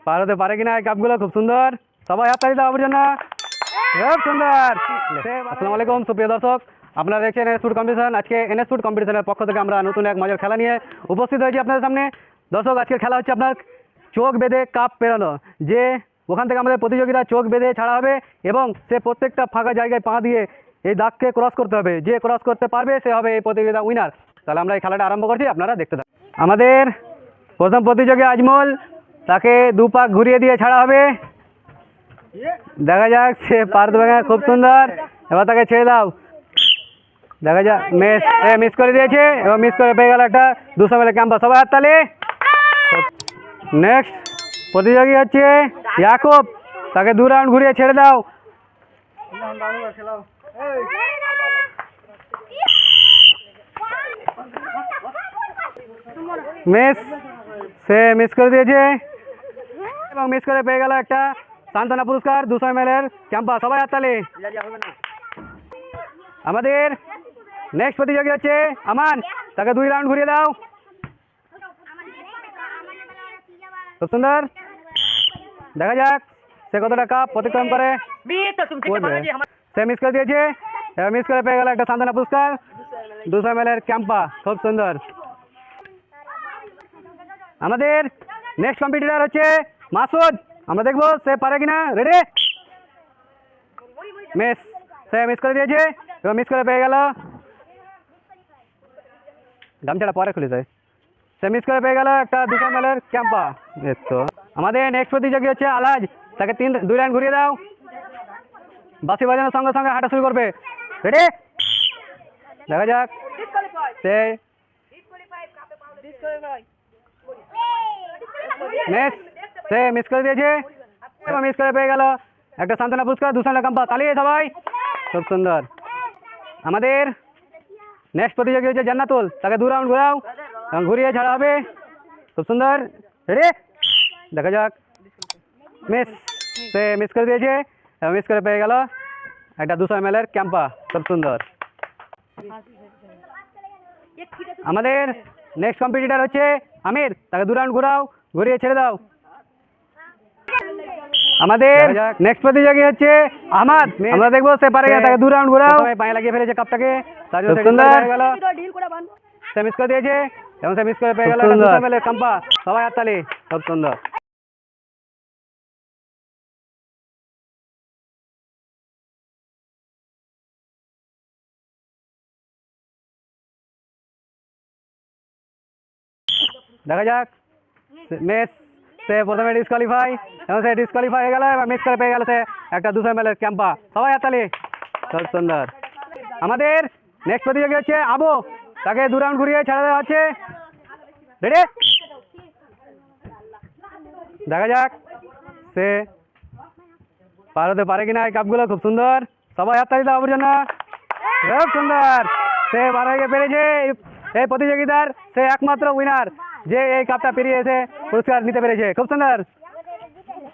পার হতে পারে কিনা এই কাপগুলো, খুব সুন্দর। সবাই হাততালি দাও ওর জন্য, খুব সুন্দর। আসসালামু আলাইকুম সুপ্রিয় দর্শক, আপনারা দেখছেন এনএস ফুড কম্পিটিশন। আজকে এনএস ফুড কম্পিটিশনের পক্ষ থেকে আমরা নতুন এক মজার খেলা নিয়ে উপস্থিত হয়েছি আপনাদের সামনে। দর্শক, আজকের খেলা হচ্ছে আপনার চোখ বেঁধে কাপ পেরানো। যে ওখান থেকে আমাদের প্রতিযোগিতা চোখ বেঁধে ছাড়া হবে এবং সে প্রত্যেকটা ফাঁকা জায়গায় পা দিয়ে এই দাগকে ক্রস করতে হবে। যে ক্রস করতে পারবে সে হবে এই প্রতিযোগিতা উইনার। তাহলে আমরা এই খেলাটা আরম্ভ করছি, আপনারা দেখতে থাকুন। আমাদের প্রথম প্রতিযোগী আজমল, তাকে দু পাক ঘুরিয়ে দিয়ে ছাড়া হবে। দেখা যাক সে পার দেবে, খুব সুন্দর। এবার তাকে ছেড়ে দাও, দেখা যাক। মিস করে দিয়েছে এবং মিস করে পেয়ে গেল একটা 200 ml ক্যাম্পাস। সবাই হাততালি। নেক্সট প্রতিযোগী হচ্ছে ইয়াকুব, তাকে 2 রাউন্ড ঘুরিয়ে ছেড়ে দাও। সে মিস করে দিয়েছে এবং মিস করে পেয়ে গেল একটা সান্ত্বনা পুরস্কার 200 ml ক্যাম্পাস। সবাই হাততালি। আমাদের নেক্সট প্রতিযোগী হচ্ছে আমান, তাকে 2 রাউন্ড ঘুরিয়ে দাও। খুব সুন্দর। দেখা যাক সে কতটা কাপ অতিক্রম করে। সে মিস করে দিয়েছে, মিস করে পেয়ে গেল একটা সান্ত্বনা পুরস্কার 200 ml ক্যাম্পা। খুব সুন্দর। আমাদের নেক্সট কম্পিটিটর হচ্ছে মাসুদ, আমরা দেখবো সে পারে কিনা। রেডি? সে মিস করে দিয়েছে এবং মিস করে পেয়ে গেল, গামছাটা পরে খুলে যায়। সে মিস করে পেয়ে গেল একটা 200 ml ক্যাম্পা। তো আমাদের নেক্সট প্রতিযোগী হচ্ছে আলাজ, তাকে 2 রাউন্ড ঘুরিয়ে দাও। বাঁশি বাজানোর সঙ্গে সঙ্গে হাঁটা শুরু করবে। রেডি? দেখা যাক সে মিস করে দিয়েছে এবং মিস করে পেয়ে গেল একটা সান্ত্বনা পুরস্কার 200 ml ক্যাম্পা। তালিয়ে সবাই, খুব সুন্দর। আমাদের নেক্সট প্রতিযোগী হচ্ছে জান্নাতুল, তাকে 2 রাউন্ড ঘোরাও এবং ঘুরিয়ে ছাড়া হবে। খুব সুন্দর। রেডি? দেখা যাক। সে মিস করে দিয়েছে এবং মিস করে পেয়ে গেল একটা 200 ml ক্যাম্পা। খুব সুন্দর। আমাদের নেক্সট কম্পিটিটর হচ্ছে আমির, তাকে 2 রাউন্ড ঘোরাও, ঘুরিয়ে ছেড়ে দাও। আমাদের নেক্সট প্রতিযোগী হচ্ছে আহমদ, আমরা দেখবো সে পারে কিনা। তাকে 2 রাউন্ড ঘোরাও। পায়ে লাগিয়ে ফেলেছে কাপটাকে, তার জন্য সে মিস করে দিয়েছে এবং সে মিস করে পেয়ে গেল 200 ml ক্যাম্পা। সবাই হাততালি। খুব সুন্দর। দেখা যাক। সে প্রথমে ডিসকোয়ালিফাই এবং সে ডিসকোয়ালিফাই হয়ে গেল এবং মিস করে পেয়ে গেল সে একটা 200 ml ক্যাম্পা। সবাই হাততালি। খুব সুন্দর। আমাদের নেক্সট প্রতিযোগী হচ্ছে আবু, তাকে 2 রাউন্ড ঘুরিয়ে ছেড়ে দেওয়া হচ্ছে। রেডি? দেখা যাক সে পার হতে পারে কিনা এই কাপগুলো। খুব সুন্দর। সবাই হাততালি দাও ওর জন্য, খুব সুন্দর। সে পার হয়ে পেরেছে এই প্রতিযোগিতার, সে একমাত্র উইনার যে এই কাপটা পেরিয়ে এসে পুরস্কার নিতে পেরেছে। খুব সুন্দর।